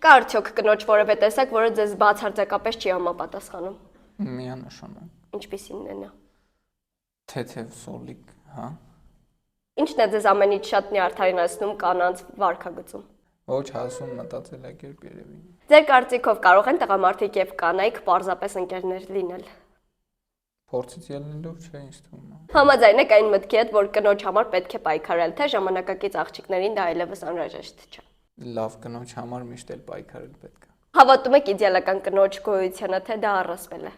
Կա արդյոք կնոջ որևէ տեսակ, որը ձեզ բացարձակապես չի համապատասխանում։ Միանշանակ։ Ինչպիսին է նա։ Թեթև սոլիկ, հա։ Ինչն է ձեզ ամենից շատ նյարդայնացնում կանանց վարքագծում։ Ոչ հասուն մտածելակերպ երևի։ Ձեր կարծիքով կարող են տղամարդիկ եւ կանայք պարզապես ընկերներ լինել։ Փորձից ելնելով չէ ինձ թվում է։ Համաձայն եք այն մտքի հետ, որ կնոջ համար պետք է պայքարել, թե ժամանակակից աղջիկներին դա այլևս անհրաժեշտ չէ։ Լավ կնոջ համար միշտ էլ պայքարել պետք է։ Հավատում եք իդեալական կնոջ գոյությանը, թե դա առասպել է։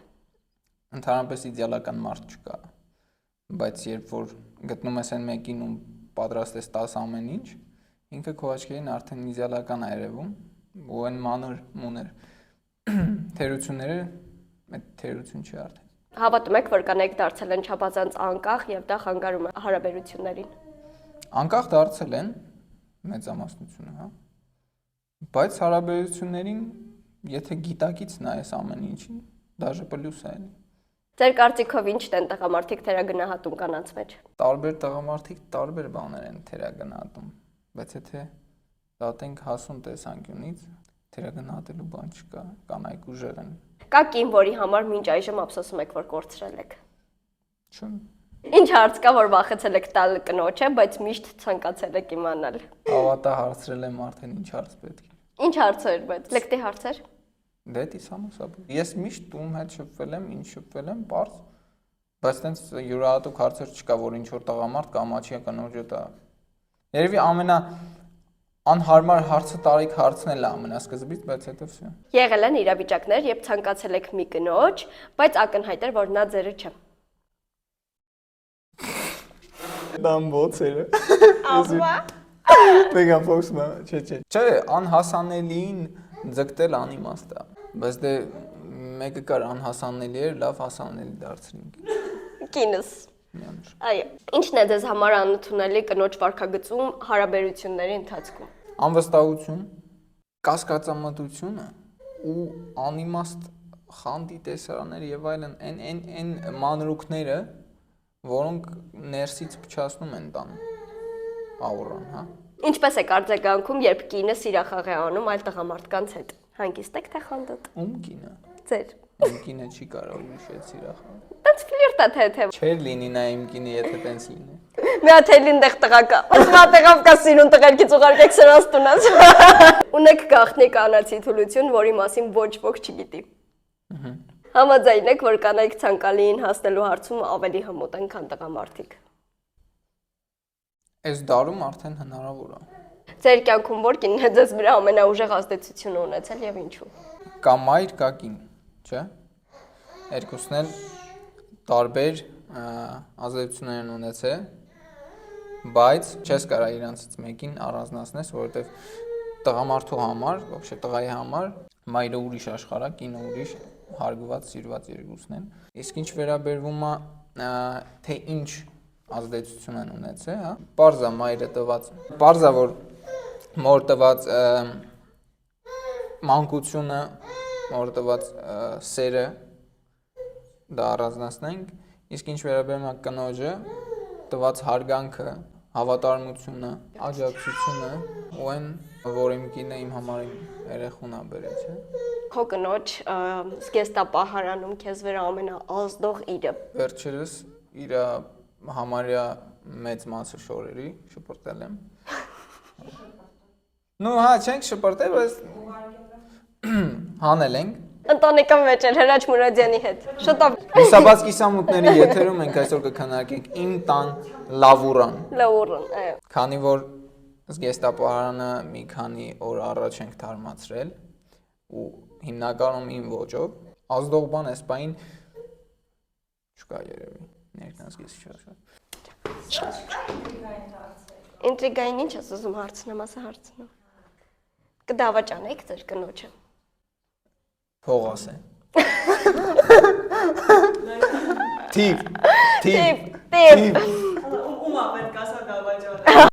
Ընդհանրապես իդեալական մարդ չկա, բայց երբ որ գտնում ես այն մեկին ու պատրաստ ես 10 ամեն ինչ, ինքը քո աչքերին արդեն իդեալական է երևում, ու այն մանր մուներ թերությունները այդ թերություն չի արդեն։ Հավատում եք, որ կանայք դարձել են չափազանց անկախ եւ դա խանգարում է հարաբերություններին։ Անկախ դարձել են մեծամասնությունը, հա։ Բայց հարաբերություններին, եթե գիտակից նայես ամեն ինչին, դաժե պլյուս է էլի։ Ձեր կարծիքով ի՞նչն են տղամարդիկ թերագնահատում կանանց մեջ։ Տարբեր տղամարդիկ տարբեր բաներ են թերագնահատում, բայց եթե դատենք հասուն տեսանկյունից, թերագնահատելու բան չկա, կանայք ուժեղ են։ Կա կին, որի համար մինչ այժմ ափսոսում եք, որ կորցրել եք։ Չէ։ Ինչ հարց կա, որ վախեցել եք տալ կնոջը, բայց միշտ ցանկացել եք իմանալ։ Հավատա հարցրել եմ արդեն ինչ հարց պետք է։ Ինչ հարցեր, բայց լեկտի հարցեր։ Դե դիսամոսաբը։ Ես միշտ տում հետ շփվել եմ, ինչ շփվել եմ, բարձ, բայց տենց յուրահատուկ հարցեր չկա, որ ինչ որ տղամարդ կամ աչիա կնոջը տա։ Երևի ամենա անհարմար հարցը Տարիք հարցն էլ է ամենասկզբից, բայց հետո վсё։ Եղել են իրավիճակներ, երբ ցանկացել եք մի կնոջ, բայց ակնհայտ էր, որ նա ձերը չէ։ Դամ ոցերը։ Ահա։ Մեգա ֆոքսը, չէ։ Չէ, անհասանելին ձգտել անիմաստ է։ Բայց դե մեկը կար անհասանելի էր, լավ հասանելի դարձրինք։ Կինս։ Միանշ։ Այո։ Ինչն է ձեզ համար անընդունելի կնոջ վարքագծում հարաբերությունների ընթացքում։ Անվստահություն, կասկածամտությունը ու անիմաստ խանդի տեսարաններ եւ այլն, այն մանրուքները, որոնք ներսից փչացնում են տան աուրան, հա։ Ինչպես եք արձագանքում, երբ կինը սիրախաղ է անում այլ տղամարդկանց հետ։ Հանգիստ եք թե խանդոտ։ Ում կինը։ Ձեր։ Իմ կինը չի կարող ուրիշ հետ սիրախաղ։ Տենց ֆլիրտ է թե։ Չէր լինի նա իմ կինը, եթե տենց լինի։ Մի հատ էլին դեղ տղա կա։ Ասում տեղավ կա սիրուն տղերքից ուղարկեք սրանց տունած։ Ունեք գաղտնի կանացի թուլություն, որի մասին ոչ ոք չգիտի։ Համաձայն եք, որ կանայք ցանկալիին հասնելու հարցում ավելի հմուտ են, քան տղամարդիկ։ Այս դարում արդեն հնարավոր է։ Ձեր կյանքում որ կինն է ձեզ վրա ամենաուժեղ ազդեցությունը ունեցել եւ ինչու։ Կա մայր, կա կին, չէ՞։ Երկուսն էլ տարբեր ազդեցություններ են ունեցել, բայց չես կարա իրանցից մեկին առանձնացնես, որովհետեւ տղամարդու համար, вообще տղայի համար մայրը ուրիշ աշխարհ է, կինը ուրիշ, հարգված, սիրված երկուսն են։ Իսկ ինչ վերաբերվում է թե ինչ ազդեցություն են ունեցել, հա։ Պարզա մայրը տված, պարզա որ մոր տված մանկությունը, մոր տված սերը դա առանձնացնենք, իսկ ինչ վերաբերում է կնոջը, տված հարգանքը, հավատարմությունը, աջակցությունը ու այն, որ իմ կինը իմ համար երեխուն է բերել, չէ։ Քո կնոջ զգեստապահարանում քեզ վրա ամենաազդող իրը։ Վերջերս իր համարյա մեծ մասը շորերի շպրտել եմ։ Ну, հա, չենք շպրտել, բայց հանել ենք։ Ընտանեկան վեճեր Հրաչ Մուրադյանի հետ։ Շուտով։ Լուսաբաց կիսամուտների եթերում ենք այսօր կքննարկենք իմ տան լավուրան։ Լավուրան, այո։ Քանի որ զգեստապահարանը մի քանի օր առաջ ենք թարմացրել ու հիմնականում իմ ոճով, ազդող բան էս բային չկա երևի, ներքնազգես չէ։ Ինտրիգային ինչ ես ուզում հարցնեմ, ասա հարցնեմ։ Կդավաճանեք ձեր կնոջը։ Փող ասեն։ Թիվ։ Տիպ։ Ում ա պետք ասա դավաճանը։